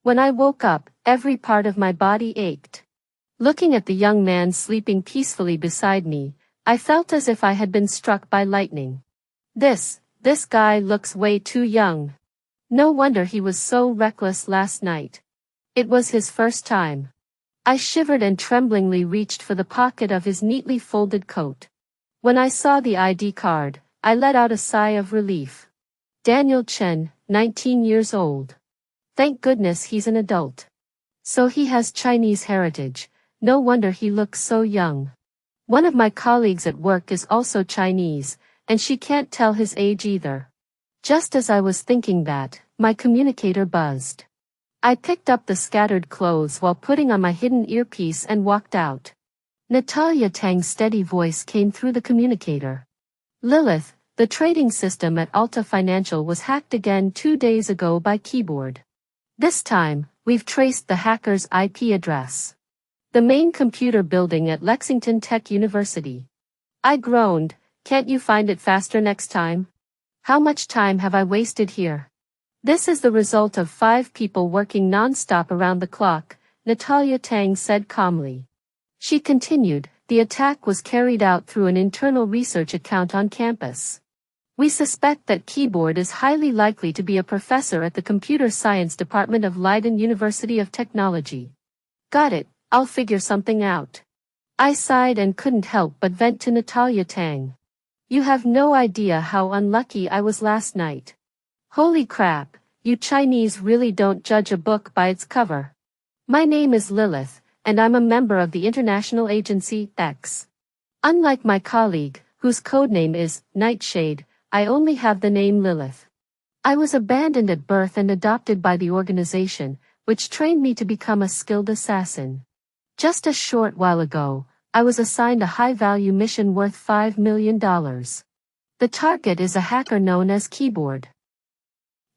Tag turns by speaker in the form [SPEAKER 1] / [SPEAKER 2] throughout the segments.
[SPEAKER 1] When I woke up, every part of my body ached. Looking at the young man sleeping peacefully beside me, I felt as if I had been struck by lightning. This guy looks way too young. No wonder he was so reckless last night. It was his first time. I shivered and tremblingly reached for the pocket of his neatly folded coat. When I saw the ID card, I let out a sigh of relief. Daniel Chen, 19 years old. Thank goodness he's an adult. So he has Chinese heritage, no wonder he looks so young. One of my colleagues at work is also Chinese, and she can't tell his age either. Just as I was thinking that, my communicator buzzed. I picked up the scattered clothes while putting on my hidden earpiece and walked out. Natalia Tang's steady voice came through the communicator. Lilith, the trading system at Alta Financial was hacked again 2 days ago by Keyboard. This time, we've traced the hacker's IP address. The main computer building at Lexington Tech University. I groaned, can't you find it faster next time? How much time have I wasted here? This is the result of 5 people working non-stop around the clock, Natalia Tang said calmly. She continued, the attack was carried out through an internal research account on campus. We suspect that Keyboard is highly likely to be a professor at the Computer Science Department of Leiden University of Technology. Got it, I'll figure something out. I sighed and couldn't help but vent to Natalia Tang. You have no idea how unlucky I was last night. Holy crap, you Chinese really don't judge a book by its cover. My name is Lilith, and I'm a member of the International Agency X. Unlike my colleague, whose codename is Nightshade, I only have the name Lilith. I was abandoned at birth and adopted by the organization, which trained me to become a skilled assassin. Just a short while ago, I was assigned a high-value mission worth $5 million. The target is a hacker known as Keyboard.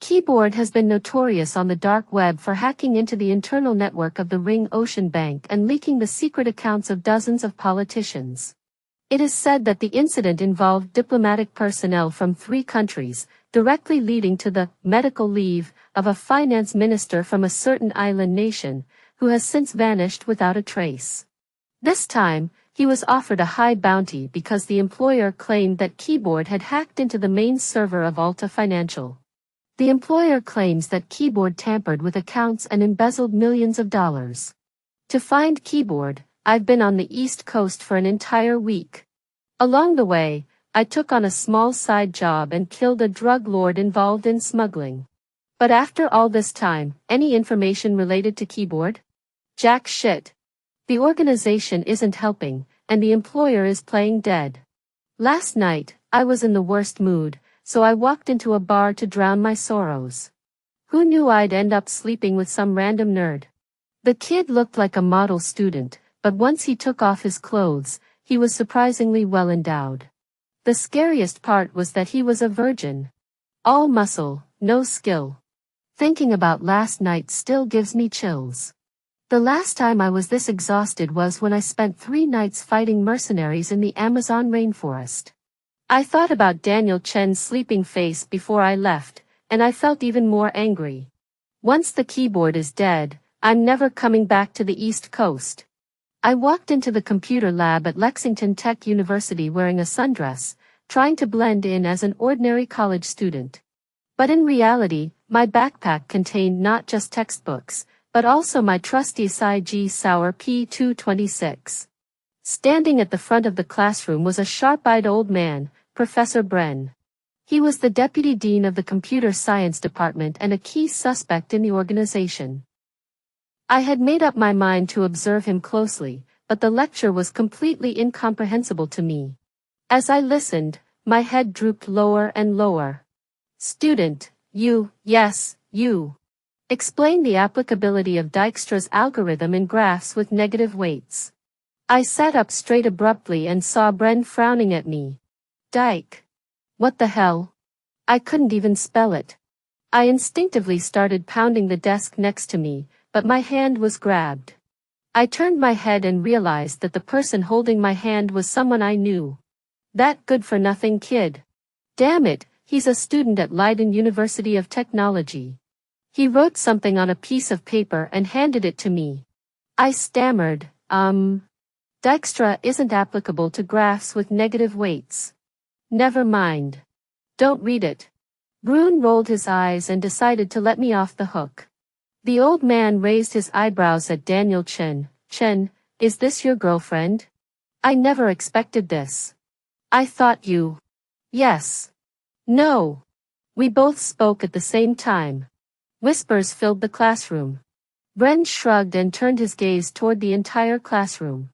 [SPEAKER 1] Keyboard has been notorious on the dark web for hacking into the internal network of the Ring Ocean Bank and leaking the secret accounts of dozens of politicians. It is said that the incident involved diplomatic personnel from 3 countries, directly leading to the medical leave of a finance minister from a certain island nation, who has since vanished without a trace. This time, he was offered a high bounty because the employer claimed that Keyboard had hacked into the main server of Alta Financial. The employer claims that Keyboard tampered with accounts and embezzled millions of dollars. To find Keyboard, I've been on the East Coast for an entire week. Along the way, I took on a small side job and killed a drug lord involved in smuggling. But after all this time, any information related to Keyboard? Jack shit. The organization isn't helping, and the employer is playing dead. Last night, I was in the worst mood, so I walked into a bar to drown my sorrows. Who knew I'd end up sleeping with some random nerd? The kid looked like a model student, but once he took off his clothes, he was surprisingly well endowed. The scariest part was that he was a virgin. All muscle, no skill. Thinking about last night still gives me chills. The last time I was this exhausted was when I spent 3 nights fighting mercenaries in the Amazon rainforest. I thought about Daniel Chen's sleeping face before I left, and I felt even more angry. Once the Keyboard is dead, I'm never coming back to the East Coast. I walked into the computer lab at Lexington Tech University wearing a sundress, trying to blend in as an ordinary college student. But in reality, my backpack contained not just textbooks, but also my trusty SIG Sauer P226. Standing at the front of the classroom was a sharp-eyed old man, Professor Bren. He was the deputy dean of the computer science department and a key suspect in the organization. I had made up my mind to observe him closely, but the lecture was completely incomprehensible to me. As I listened, my head drooped lower and lower. Student, yes, you. Explain the applicability of Dijkstra's algorithm in graphs with negative weights. I sat up straight abruptly and saw Bren frowning at me. Dike. What the hell? I couldn't even spell it. I instinctively started pounding the desk next to me, but my hand was grabbed. I turned my head and realized that the person holding my hand was someone I knew. That good-for-nothing kid. Damn it, he's a student at Leiden University of Technology. He wrote something on a piece of paper and handed it to me. I stammered, Dijkstra isn't applicable to graphs with negative weights. Never mind. Don't read it. Brune rolled his eyes and decided to let me off the hook. The old man raised his eyebrows at Daniel Chen. Chen, is this your girlfriend? I never expected this. I thought you. Yes. No. We both spoke at the same time. Whispers filled the classroom. Bren shrugged and turned his gaze toward the entire classroom.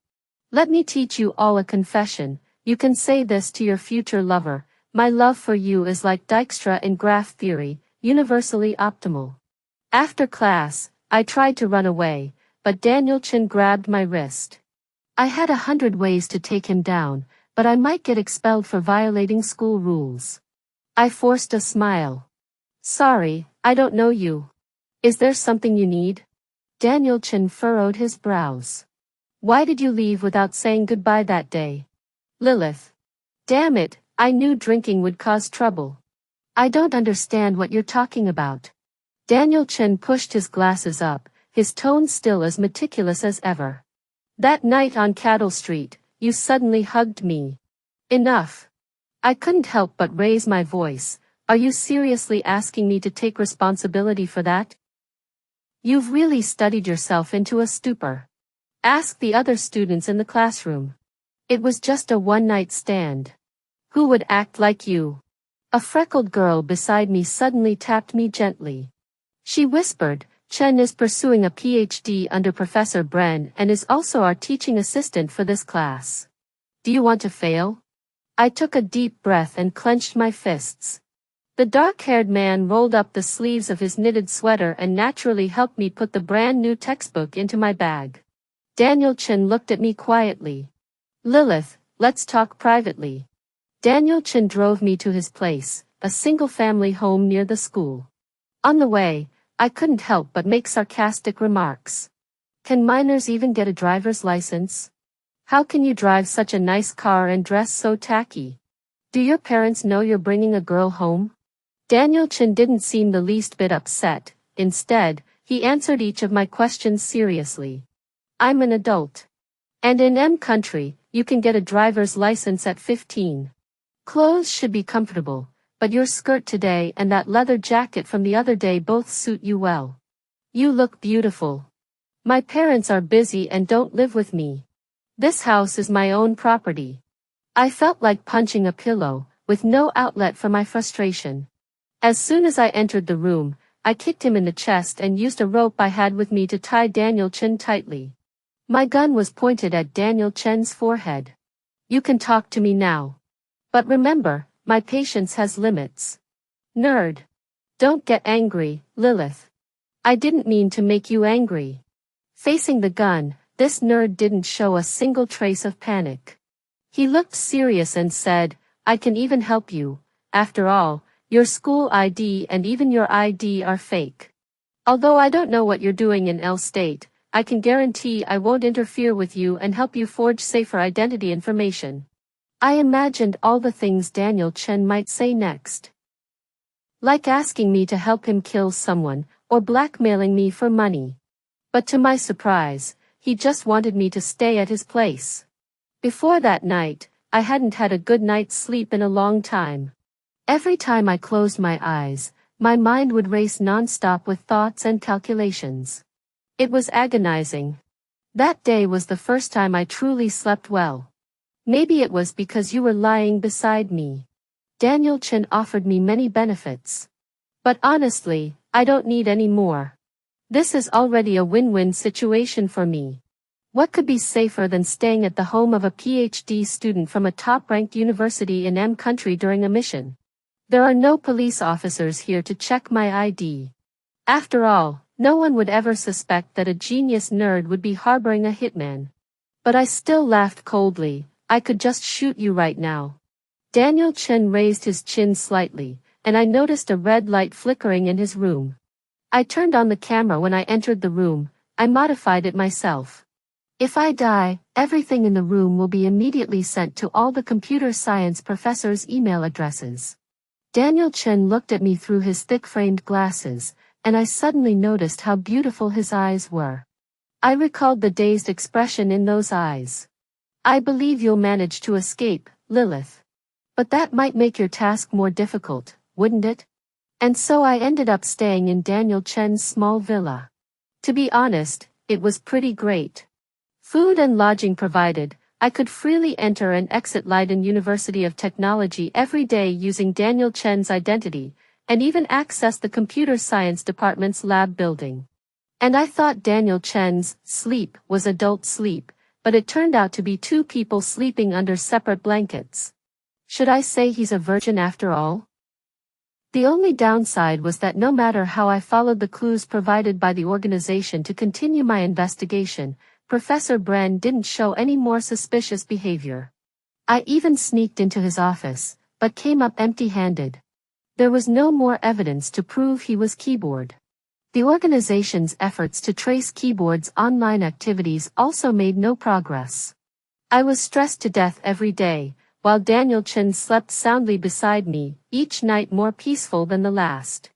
[SPEAKER 1] Let me teach you all a confession. You can say this to your future lover. My love for you is like Dijkstra in graph theory, universally optimal. After class, I tried to run away, but Daniel Chen grabbed my wrist. I had 100 ways to take him down, but I might get expelled for violating school rules. I forced a smile. Sorry, I don't know you. Is there something you need? Daniel Chen furrowed his brows. Why did you leave without saying goodbye that day? Lilith. Damn it, I knew drinking would cause trouble. I don't understand what you're talking about. Daniel Chen pushed his glasses up, his tone still as meticulous as ever. That night on Cattle Street, you suddenly hugged me. Enough. I couldn't help but raise my voice. Are you seriously asking me to take responsibility for that? You've really studied yourself into a stupor. Ask the other students in the classroom. It was just a one-night stand. Who would act like you? A freckled girl beside me suddenly tapped me gently. She whispered, Chen is pursuing a PhD under Professor Bren and is also our teaching assistant for this class. Do you want to fail? I took a deep breath and clenched my fists. The dark-haired man rolled up the sleeves of his knitted sweater and naturally helped me put the brand-new textbook into my bag. Daniel Chen looked at me quietly. Lilith, let's talk privately. Daniel Chen drove me to his place, a single-family home near the school. On the way, I couldn't help but make sarcastic remarks. Can minors even get a driver's license? How can you drive such a nice car and dress so tacky? Do your parents know you're bringing a girl home? Daniel Chen didn't seem the least bit upset. Instead, he answered each of my questions seriously. I'm an adult. And in M country, you can get a driver's license at 15. Clothes should be comfortable, but your skirt today and that leather jacket from the other day both suit you well. You look beautiful. My parents are busy and don't live with me. This house is my own property. I felt like punching a pillow, with no outlet for my frustration. As soon as I entered the room, I kicked him in the chest and used a rope I had with me to tie Daniel Chen tightly. My gun was pointed at Daniel Chen's forehead. You can talk to me now. But remember, my patience has limits. Nerd. Don't get angry, Lilith. I didn't mean to make you angry. Facing the gun, this nerd didn't show a single trace of panic. He looked serious and said, I can even help you. After all, your school ID and even your ID are fake. Although I don't know what you're doing in L State, I can guarantee I won't interfere with you and help you forge safer identity information. I imagined all the things Daniel Chen might say next. Like asking me to help him kill someone, or blackmailing me for money. But to my surprise, he just wanted me to stay at his place. Before that night, I hadn't had a good night's sleep in a long time. Every time I closed my eyes, my mind would race non-stop with thoughts and calculations. It was agonizing. That day was the first time I truly slept well. Maybe it was because you were lying beside me. Daniel Chen offered me many benefits. But honestly, I don't need any more. This is already a win-win situation for me. What could be safer than staying at the home of a PhD student from a top-ranked university in M country during a mission? There are no police officers here to check my ID. After all, no one would ever suspect that a genius nerd would be harboring a hitman. But I still laughed coldly. I could just shoot you right now. Daniel Chen raised his chin slightly, and I noticed a red light flickering in his room. I turned on the camera when I entered the room. I modified it myself. If I die, everything in the room will be immediately sent to all the computer science professors' email addresses. Daniel Chen looked at me through his thick-framed glasses, and I suddenly noticed how beautiful his eyes were. I recalled the dazed expression in those eyes. I believe you'll manage to escape, Lilith. But that might make your task more difficult, wouldn't it? And so I ended up staying in Daniel Chen's small villa. To be honest, it was pretty great. Food and lodging provided, I could freely enter and exit Leiden University of Technology every day using Daniel Chen's identity, and even access the computer science department's lab building. And I thought Daniel Chen's sleep was adult sleep, but it turned out to be two people sleeping under separate blankets. Should I say he's a virgin after all? The only downside was that no matter how I followed the clues provided by the organization to continue my investigation, Professor Bren didn't show any more suspicious behavior. I even sneaked into his office, but came up empty-handed. There was no more evidence to prove he was Keyboard. The organization's efforts to trace Keyboard's online activities also made no progress. I was stressed to death every day, while Daniel Chen slept soundly beside me, each night more peaceful than the last.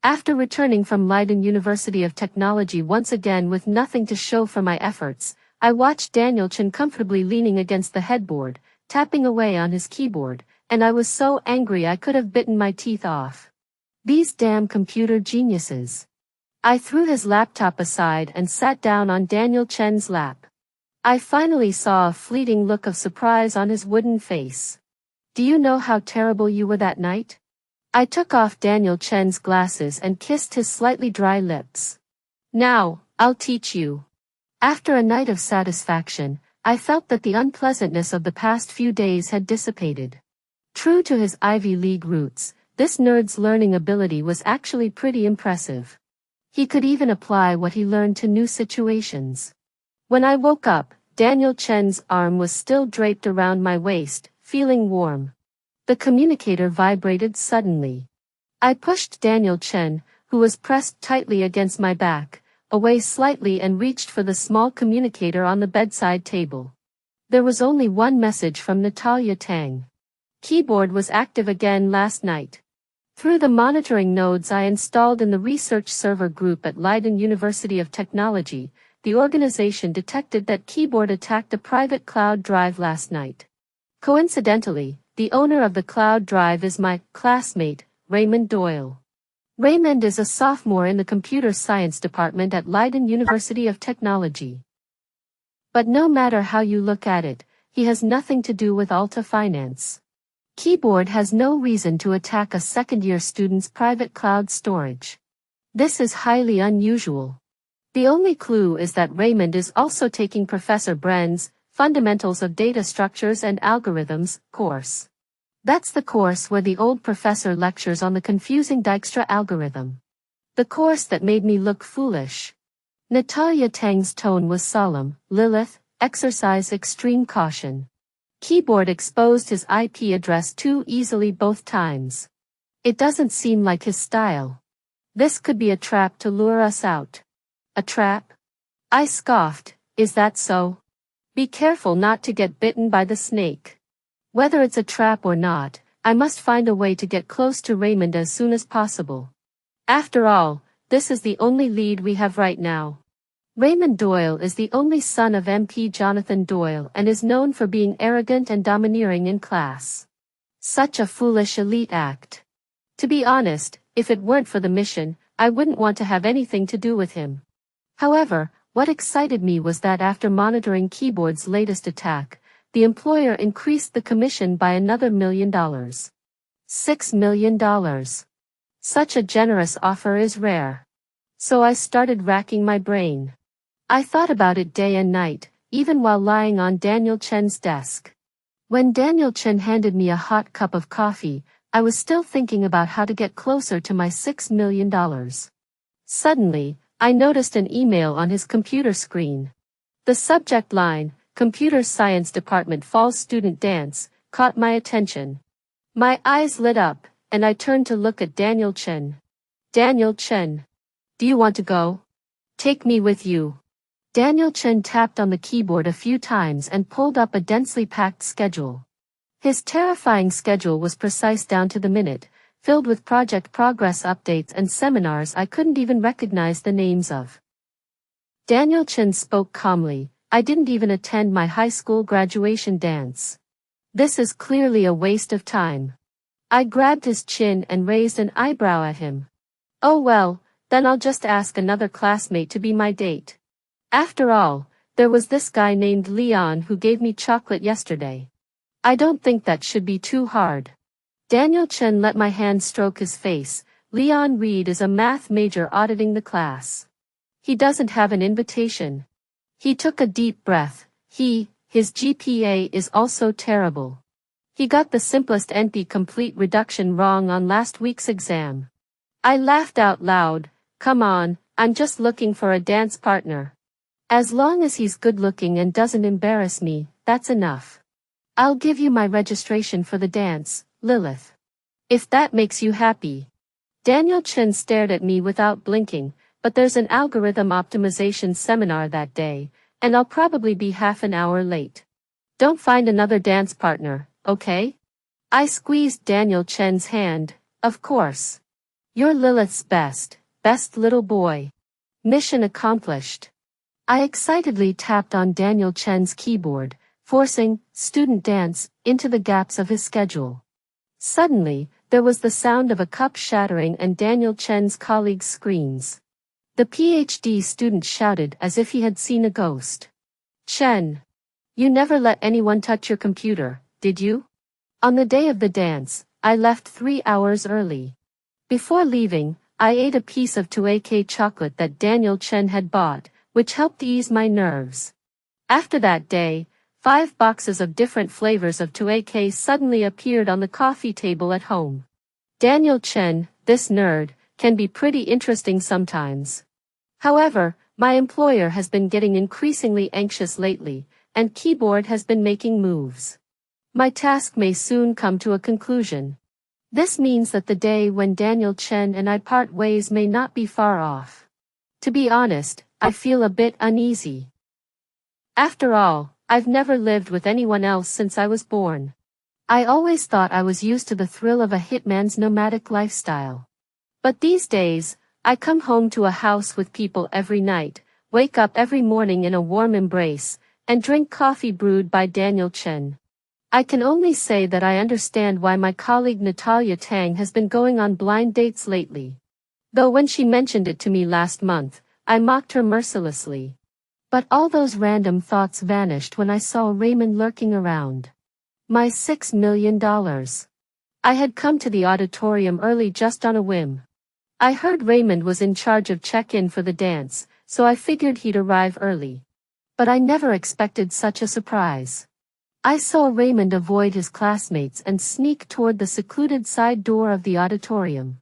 [SPEAKER 1] After returning from Leiden University of Technology once again with nothing to show for my efforts, I watched Daniel Chen comfortably leaning against the headboard, tapping away on his keyboard, and I was so angry I could have bitten my teeth off. These damn computer geniuses. I threw his laptop aside and sat down on Daniel Chen's lap. I finally saw a fleeting look of surprise on his wooden face. Do you know how terrible you were that night? I took off Daniel Chen's glasses and kissed his slightly dry lips. Now, I'll teach you. After a night of satisfaction, I felt that the unpleasantness of the past few days had dissipated. True to his Ivy League roots, this nerd's learning ability was actually pretty impressive. He could even apply what he learned to new situations. When I woke up, Daniel Chen's arm was still draped around my waist, feeling warm. The communicator vibrated suddenly. I pushed Daniel Chen, who was pressed tightly against my back, away slightly and reached for the small communicator on the bedside table. There was only one message from Natalia Tang. Keyboard was active again last night. Through the monitoring nodes I installed in the research server group at Leiden University of Technology, the organization detected that Keyboard attacked a private cloud drive last night. Coincidentally, the owner of the cloud drive is my classmate, Raymond Doyle. Raymond is a sophomore in the computer science department at Leiden University of Technology. But no matter how you look at it, he has nothing to do with Alta Finance. Keyboard has no reason to attack a second-year student's private cloud storage. This is highly unusual. The only clue is that Raymond is also taking Professor Bren's Fundamentals of Data Structures and Algorithms course. That's the course where the old professor lectures on the confusing Dijkstra algorithm. The course that made me look foolish. Natalia Tang's tone was solemn. Lilith, exercise extreme caution. Keyboard exposed his IP address too easily both times. It doesn't seem like his style. This could be a trap to lure us out. A trap? I scoffed. Is that so? Be careful not to get bitten by the snake. Whether it's a trap or not, I must find a way to get close to Raymond as soon as possible. After all, this is the only lead we have right now. Raymond Doyle is the only son of MP Jonathan Doyle and is known for being arrogant and domineering in class. Such a foolish elite act. To be honest, if it weren't for the mission, I wouldn't want to have anything to do with him. However, what excited me was that after monitoring Keyboard's latest attack, the employer increased the commission by another $1 million. $6 million. Such a generous offer is rare. So I started racking my brain. I thought about it day and night, even while lying on Daniel Chen's desk. When Daniel Chen handed me a hot cup of coffee, I was still thinking about how to get closer to my $6 million. Suddenly, I noticed an email on his computer screen. The subject line, Computer Science Department Fall Student Dance, caught my attention. My eyes lit up, and I turned to look at Daniel Chen. Daniel Chen. Do you want to go? Take me with you. Daniel Chen tapped on the keyboard a few times and pulled up a densely packed schedule. His terrifying schedule was precise down to the minute, filled with project progress updates and seminars I couldn't even recognize the names of. Daniel Chen spoke calmly. I didn't even attend my high school graduation dance. This is clearly a waste of time. I grabbed his chin and raised an eyebrow at him. Oh well, then I'll just ask another classmate to be my date. After all, there was this guy named Leon who gave me chocolate yesterday. I don't think that should be too hard. Daniel Chen let my hand stroke his face. Leon Reed is a math major auditing the class. He doesn't have an invitation. He took a deep breath. His GPA is also terrible. He got the simplest NP complete reduction wrong on last week's exam. I laughed out loud. Come on, I'm just looking for a dance partner. As long as he's good looking and doesn't embarrass me, that's enough. I'll give you my registration for the dance, Lilith. If that makes you happy. Daniel Chen stared at me without blinking, but there's an algorithm optimization seminar that day, and I'll probably be half an hour late. Don't find another dance partner, okay? I squeezed Daniel Chen's hand. Of course. You're Lilith's best little boy. Mission accomplished. I excitedly tapped on Daniel Chen's keyboard, forcing student dance into the gaps of his schedule. Suddenly, there was the sound of a cup shattering and Daniel Chen's colleagues' screams. The PhD student shouted as if he had seen a ghost. Chen! You never let anyone touch your computer, did you? On the day of the dance, I left 3 hours early. Before leaving, I ate a piece of 2AK chocolate that Daniel Chen had bought, which helped ease my nerves. After that day, 5 boxes of different flavors of 2AK suddenly appeared on the coffee table at home. Daniel Chen, this nerd, can be pretty interesting sometimes. However, my employer has been getting increasingly anxious lately, and Keyboard has been making moves. My task may soon come to a conclusion. This means that the day when Daniel Chen and I part ways may not be far off. To be honest, I feel a bit uneasy. After all, I've never lived with anyone else since I was born. I always thought I was used to the thrill of a hitman's nomadic lifestyle. But these days, I come home to a house with people every night, wake up every morning in a warm embrace, and drink coffee brewed by Daniel Chen. I can only say that I understand why my colleague Natalia Tang has been going on blind dates lately. Though when she mentioned it to me last month, I mocked her mercilessly. But all those random thoughts vanished when I saw Raymond lurking around. My $6 million. I had come to the auditorium early just on a whim. I heard Raymond was in charge of check-in for the dance, so I figured he'd arrive early. But I never expected such a surprise. I saw Raymond avoid his classmates and sneak toward the secluded side door of the auditorium.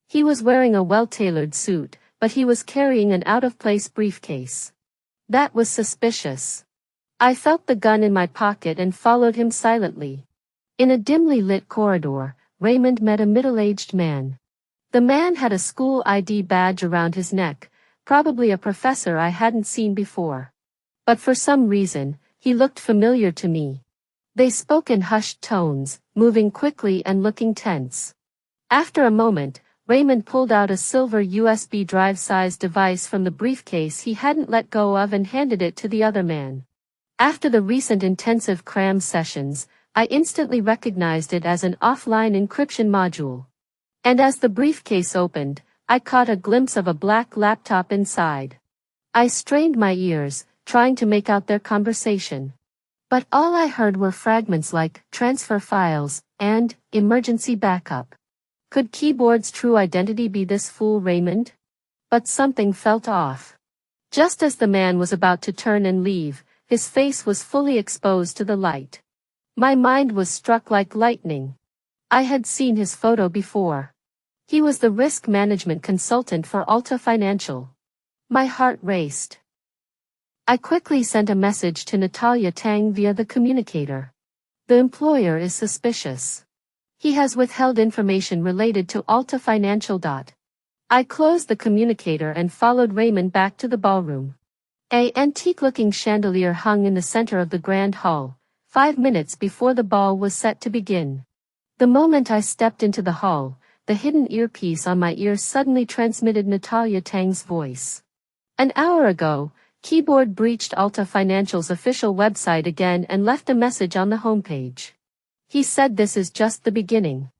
[SPEAKER 1] He was wearing a well-tailored suit, but he was carrying an out-of-place briefcase. That was suspicious. I felt the gun in my pocket and followed him silently. In a dimly lit corridor, Raymond met a middle-aged man. The man had a school ID badge around his neck, probably a professor I hadn't seen before. But for some reason, he looked familiar to me. They spoke in hushed tones, moving quickly and looking tense. After a moment, Raymond pulled out a silver USB drive-sized device from the briefcase he hadn't let go of and handed it to the other man. After the recent intensive cram sessions, I instantly recognized it as an offline encryption module. And as the briefcase opened, I caught a glimpse of a black laptop inside. I strained my ears, trying to make out their conversation. But all I heard were fragments like transfer files and emergency backup. Could Keyboard's true identity be this fool Raymond? But something felt off. Just as the man was about to turn and leave, his face was fully exposed to the light. My mind was struck like lightning. I had seen his photo before. He was the risk management consultant for Alta Financial. My heart raced. I quickly sent a message to Natalia Tang via the communicator. The employer is suspicious. He has withheld information related to Alta Financial. I closed the communicator and followed Raymond back to the ballroom. An antique-looking chandelier hung in the center of the grand hall, 5 minutes before the ball was set to begin. The moment I stepped into the hall, the hidden earpiece on my ear suddenly transmitted Natalia Tang's voice. An hour ago, Keyboard breached Alta Financial's official website again and left a message on the homepage. He said this is just the beginning.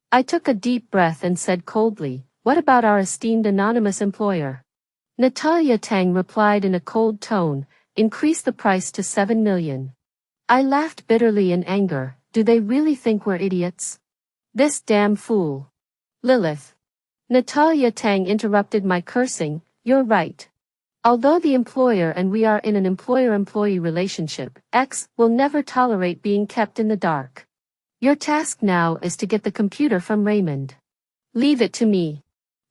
[SPEAKER 1] I took a deep breath and said coldly, "What about our esteemed anonymous employer?" Natalia Tang replied in a cold tone, "Increase the price to 7 million. I laughed bitterly in anger. Do they really think we're idiots? This damn fool. Lilith. Natalia Tang interrupted my cursing, "You're right. Although the employer and we are in an employer-employee relationship, X will never tolerate being kept in the dark. Your task now is to get the computer from Raymond. Leave it to me."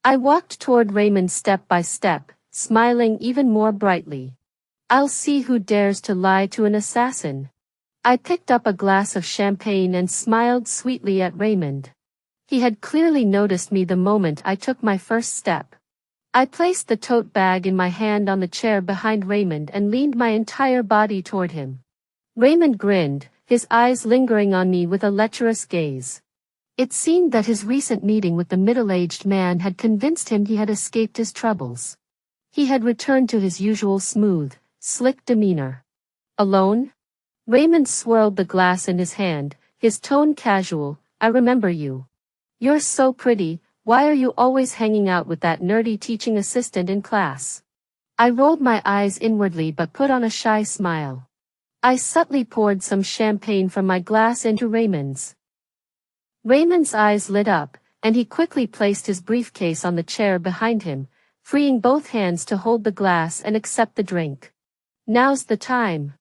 [SPEAKER 1] I walked toward Raymond step by step, smiling even more brightly. I'll see who dares to lie to an assassin. I picked up a glass of champagne and smiled sweetly at Raymond. He had clearly noticed me the moment I took my first step. I placed the tote bag in my hand on the chair behind Raymond and leaned my entire body toward him. Raymond grinned, his eyes lingering on me with a lecherous gaze. It seemed that his recent meeting with the middle-aged man had convinced him he had escaped his troubles. He had returned to his usual smooth, slick demeanor. "Alone?" Raymond swirled the glass in his hand, his tone casual. "I remember you. You're so pretty. Why are you always hanging out with that nerdy teaching assistant in class?" I rolled my eyes inwardly but put on a shy smile. I subtly poured some champagne from my glass into Raymond's. Raymond's eyes lit up, and he quickly placed his briefcase on the chair behind him, freeing both hands to hold the glass and accept the drink. "Now's the time."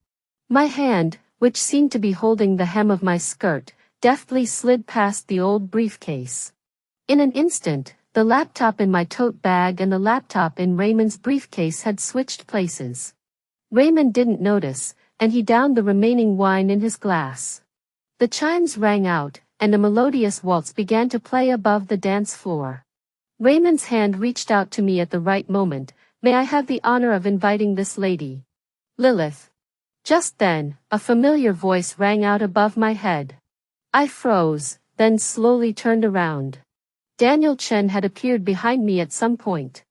[SPEAKER 1] My hand, which seemed to be holding the hem of my skirt, deftly slid past the old briefcase. In an instant, the laptop in my tote bag and the laptop in Raymond's briefcase had switched places. Raymond didn't notice, and he downed the remaining wine in his glass. The chimes rang out, and a melodious waltz began to play above the dance floor. Raymond's hand reached out to me at the right moment. "May I have the honor of inviting this lady, Lilith?" Just then, a familiar voice rang out above my head. I froze, then slowly turned around. Daniel Chen had appeared behind me at some point.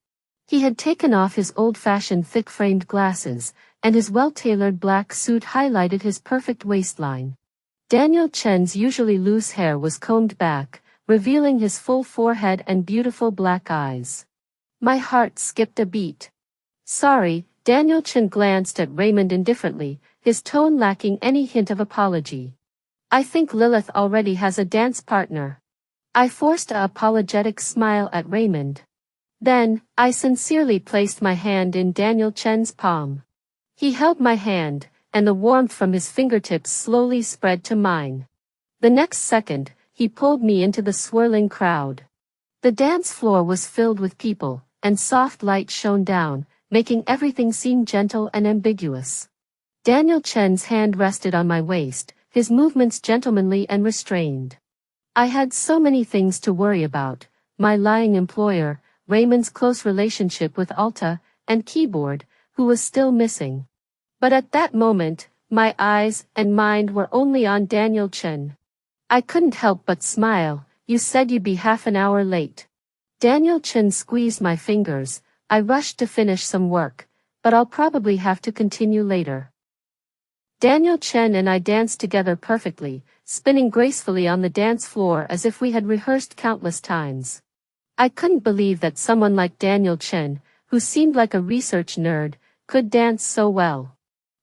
[SPEAKER 1] He had taken off his old-fashioned thick-framed glasses, and his well-tailored black suit highlighted his perfect waistline. Daniel Chen's usually loose hair was combed back, revealing his full forehead and beautiful black eyes. My heart skipped a beat. "Sorry," Daniel Chen glanced at Raymond indifferently, his tone lacking any hint of apology. "I think Lilith already has a dance partner." I forced an apologetic smile at Raymond. Then, I sincerely placed my hand in Daniel Chen's palm. He held my hand, and the warmth from his fingertips slowly spread to mine. The next second, he pulled me into the swirling crowd. The dance floor was filled with people, and soft light shone down, making everything seem gentle and ambiguous. Daniel Chen's hand rested on my waist, his movements gentlemanly and restrained. I had so many things to worry about: my lying employer, Raymond's close relationship with Alta, and Keyboard, who was still missing. But at that moment, my eyes and mind were only on Daniel Chen. I couldn't help but smile. "You said you'd be half an hour late." Daniel Chen squeezed my fingers. "I rushed to finish some work, but I'll probably have to continue later." Daniel Chen and I danced together perfectly, spinning gracefully on the dance floor as if we had rehearsed countless times. I couldn't believe that someone like Daniel Chen, who seemed like a research nerd, could dance so well.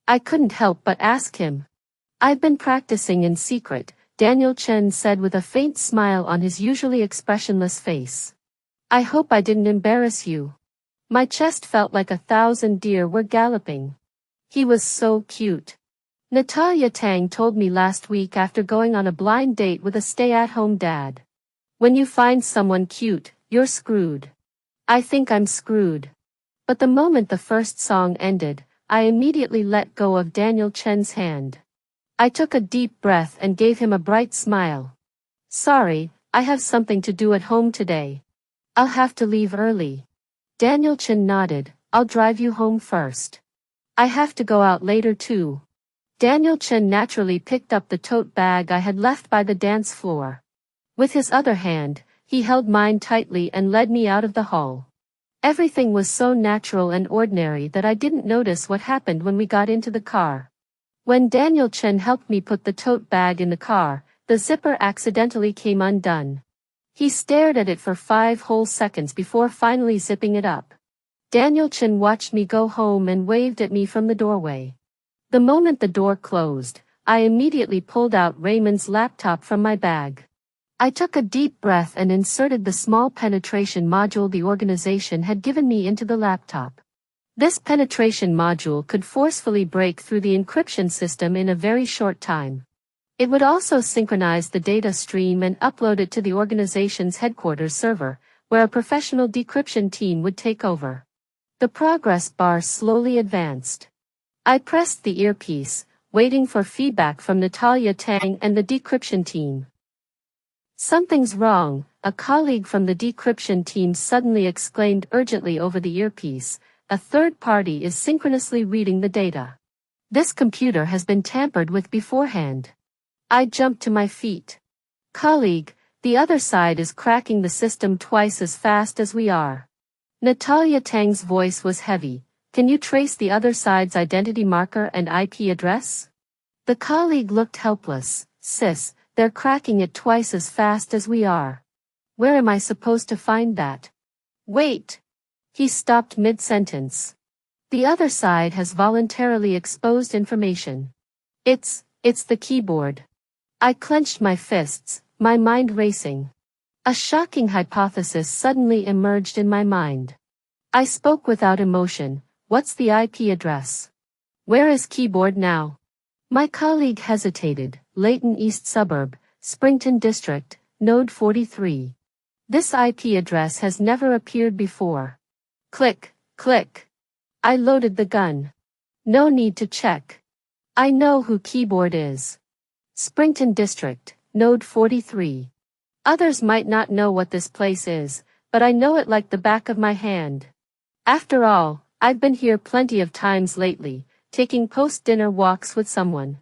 [SPEAKER 1] I couldn't help but ask him. "I've been practicing in secret," Daniel Chen said with a faint smile on his usually expressionless face. "I hope I didn't embarrass you." My chest felt like 1,000 deer were galloping. He was so cute. Natalia Tang told me last week after going on a blind date with a stay-at-home dad. "When you find someone cute, you're screwed." I think I'm screwed. But the moment the first song ended, I immediately let go of Daniel Chen's hand. I took a deep breath and gave him a bright smile. "Sorry, I have something to do at home today. I'll have to leave early." Daniel Chen nodded. "I'll drive you home first. I have to go out later too." Daniel Chen naturally picked up the tote bag I had left by the dance floor. With his other hand, He held mine tightly and led me out of the hall. Everything was so natural and ordinary that I didn't notice what happened when we got into the car. When Daniel Chen helped me put the tote bag in the car, the zipper accidentally came undone. He stared at it for 5 whole seconds before finally zipping it up. Daniel Chen watched me go home and waved at me from the doorway. The moment the door closed, I immediately pulled out Raymond's laptop from my bag. I took a deep breath and inserted the small penetration module the organization had given me into the laptop. This penetration module could forcefully break through the encryption system in a very short time. It would also synchronize the data stream and upload it to the organization's headquarters server, where a professional decryption team would take over. The progress bar slowly advanced. I pressed the earpiece, waiting for feedback from Natalia Tang and the decryption team. "Something's wrong," a colleague from the decryption team suddenly exclaimed urgently over the earpiece. "A third party is synchronously reading the data. This computer has been tampered with beforehand." I jumped to my feet. "Colleague, the other side is cracking the system twice as fast as we are." Natalia Tang's voice was heavy. "Can you trace the other side's identity marker and IP address?" The colleague looked helpless. "Sis, they're cracking it twice as fast as we are. Where am I supposed to find that?" "Wait." He stopped mid-sentence. "The other side has voluntarily exposed information. It's the keyboard." I clenched my fists, my mind racing. A shocking hypothesis suddenly emerged in my mind. I spoke without emotion. "What's the IP address? Where is keyboard now?" My colleague hesitated. "Leighton East Suburb, Springton District, Node 43. This IP address has never appeared before." Click, click. I loaded the gun. No need to check. I know who keyboard is. Springton District, Node 43. Others might not know what this place is, but I know it like the back of my hand. After all, I've been here plenty of times lately, taking post-dinner walks with someone.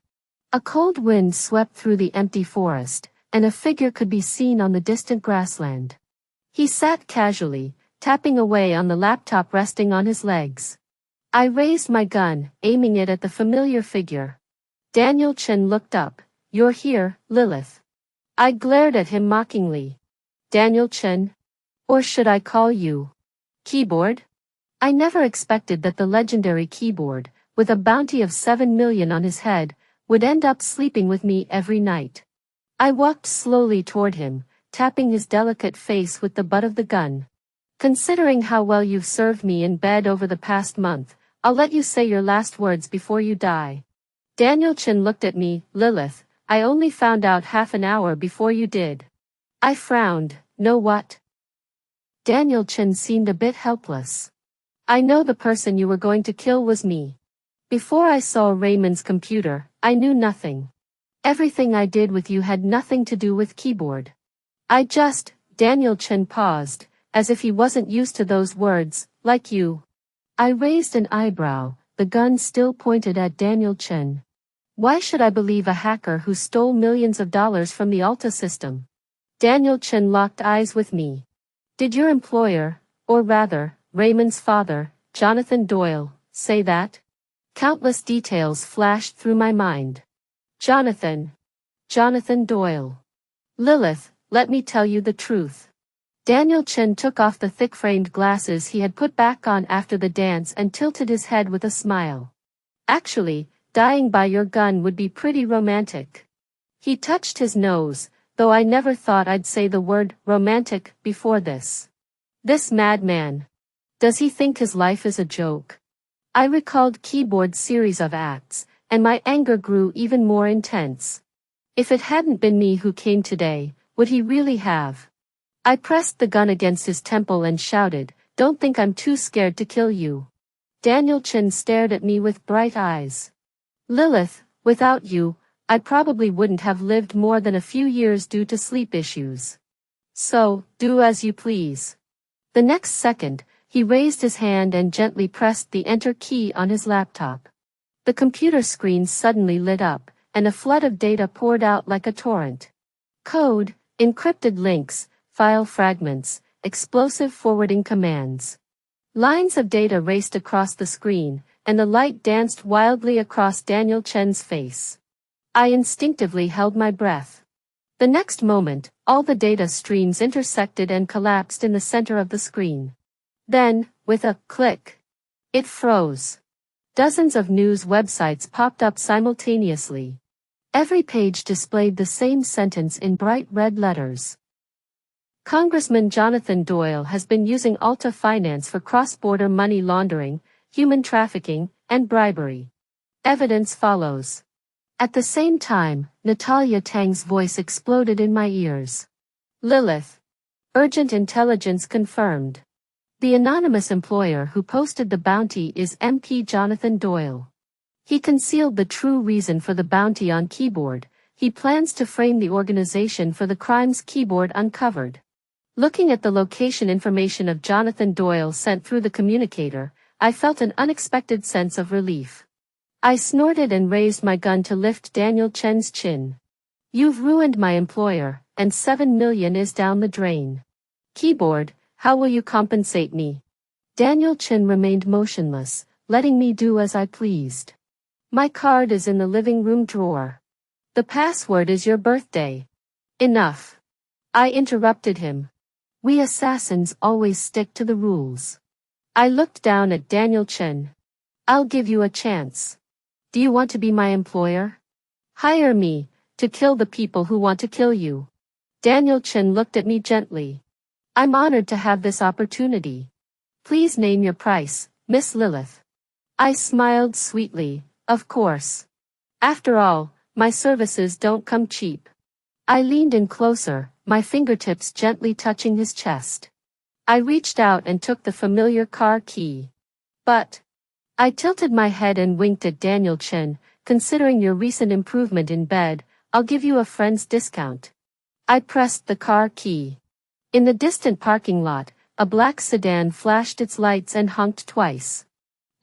[SPEAKER 1] A cold wind swept through the empty forest, and a figure could be seen on the distant grassland. He sat casually, tapping away on the laptop resting on his legs. I raised my gun, aiming it at the familiar figure. Daniel Chen looked up. "You're here, Lilith." I glared at him mockingly. "Daniel Chen? Or should I call you Keyboard?" I never expected that the legendary Keyboard, with a bounty of 7 million on his head, would end up sleeping with me every night. I walked slowly toward him, tapping his delicate face with the butt of the gun. "Considering how well you've served me in bed over the past month, I'll let you say your last words before you die." Daniel Chen looked at me. "Lilith, I only found out half an hour before you did." I frowned. "Know what?" Daniel Chen seemed a bit helpless. "I know the person you were going to kill was me. Before I saw Raymond's computer, I knew nothing. Everything I did with you had nothing to do with keyboard. Daniel Chen paused, as if he wasn't used to those words, "like you." I raised an eyebrow, the gun still pointed at Daniel Chen. Why should I believe a hacker who stole millions of dollars from the Alta system? Daniel Chen locked eyes with me. "Did your employer, or rather, Raymond's father, Jonathan Doyle, say that?" Countless details flashed through my mind. Jonathan Doyle. "Lilith, let me tell you the truth." Daniel Chen took off the thick-framed glasses he had put back on after the dance and tilted his head with a smile. "Actually, dying by your gun would be pretty romantic." He touched his nose, though I never thought I'd say the word romantic before this. This madman. Does he think his life is a joke? I recalled Keyboard's series of acts, and my anger grew even more intense. If it hadn't been me who came today, would he really have? I pressed the gun against his temple and shouted, "Don't think I'm too scared to kill you." Daniel Chen stared at me with bright eyes. "Lilith, without you, I probably wouldn't have lived more than a few years due to sleep issues. So, do as you please." The next second, he raised his hand and gently pressed the enter key on his laptop. The computer screen suddenly lit up, and a flood of data poured out like a torrent. Code, encrypted links, file fragments, explosive forwarding commands. Lines of data raced across the screen, and the light danced wildly across Daniel Chen's face. I instinctively held my breath. The next moment, all the data streams intersected and collapsed in the center of the screen. Then, with a click, it froze. Dozens of news websites popped up simultaneously. Every page displayed the same sentence in bright red letters. Congressman Jonathan Doyle has been using Alta Finance for cross-border money laundering, human trafficking, and bribery. Evidence follows. At the same time, Natalia Tang's voice exploded in my ears. Lilith. Urgent intelligence confirmed. The anonymous employer who posted the bounty is MP Jonathan Doyle. He concealed the true reason for the bounty on Keyboard. He plans to frame the organization for the crimes Keyboard uncovered. Looking at the location information of Jonathan Doyle sent through the communicator, I felt an unexpected sense of relief. I snorted and raised my gun to lift Daniel Chen's chin. You've ruined my employer, and $7 million is down the drain. Keyboard, how will you compensate me? Daniel Chen remained motionless, letting me do as I pleased. My card is in the living room drawer. The password is your birthday. Enough. I interrupted him. We assassins always stick to the rules. I looked down at Daniel Chen. I'll give you a chance. Do you want to be my employer? Hire me, to kill the people who want to kill you. Daniel Chen looked at me gently. I'm honored to have this opportunity. Please name your price, Miss Lilith. I smiled sweetly, of course. After all, my services don't come cheap. I leaned in closer, my fingertips gently touching his chest. I reached out and took the familiar car key. But I tilted my head and winked at Daniel Chen. Considering your recent improvement in bed, I'll give you a friend's discount. I pressed the car key. In the distant parking lot, a black sedan flashed its lights and honked twice.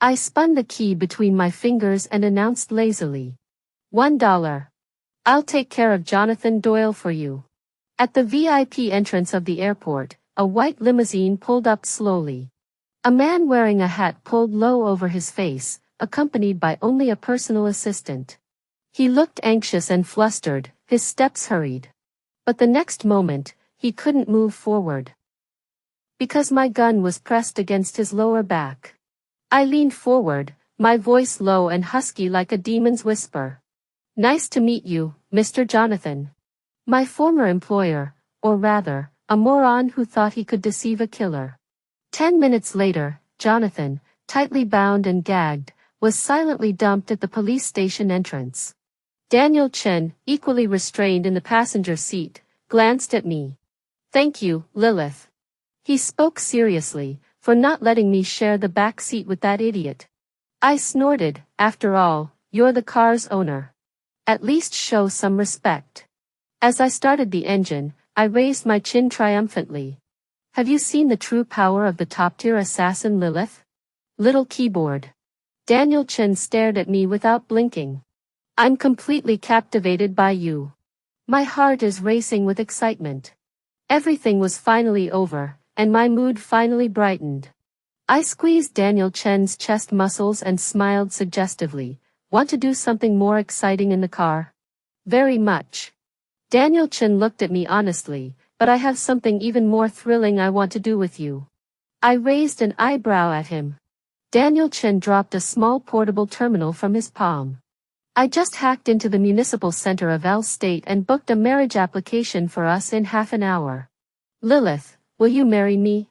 [SPEAKER 1] I spun the key between my fingers and announced lazily. $1. I'll take care of Jonathan Doyle for you. At the VIP entrance of the airport, a white limousine pulled up slowly. A man wearing a hat pulled low over his face, accompanied by only a personal assistant. He looked anxious and flustered, his steps hurried. But the next moment, he couldn't move forward. Because my gun was pressed against his lower back. I leaned forward, my voice low and husky like a demon's whisper. Nice to meet you, Mr. Jonathan. My former employer, or rather, a moron who thought he could deceive a killer. 10 minutes later, Jonathan, tightly bound and gagged, was silently dumped at the police station entrance. Daniel Chen, equally restrained in the passenger seat, glanced at me. Thank you, Lilith. He spoke seriously, for not letting me share the back seat with that idiot. I snorted, after all, you're the car's owner. At least show some respect. As I started the engine, I raised my chin triumphantly. Have you seen the true power of the top-tier assassin Lilith? Little Keyboard. Daniel Chen stared at me without blinking. I'm completely captivated by you. My heart is racing with excitement. Everything was finally over, and my mood finally brightened. I squeezed Daniel Chen's chest muscles and smiled suggestively. Want to do something more exciting in the car? Very much. Daniel Chen looked at me honestly, but I have something even more thrilling I want to do with you. I raised an eyebrow at him. Daniel Chen dropped a small portable terminal from his palm. I just hacked into the municipal center of L State and booked a marriage application for us in half an hour. Lilith, will you marry me?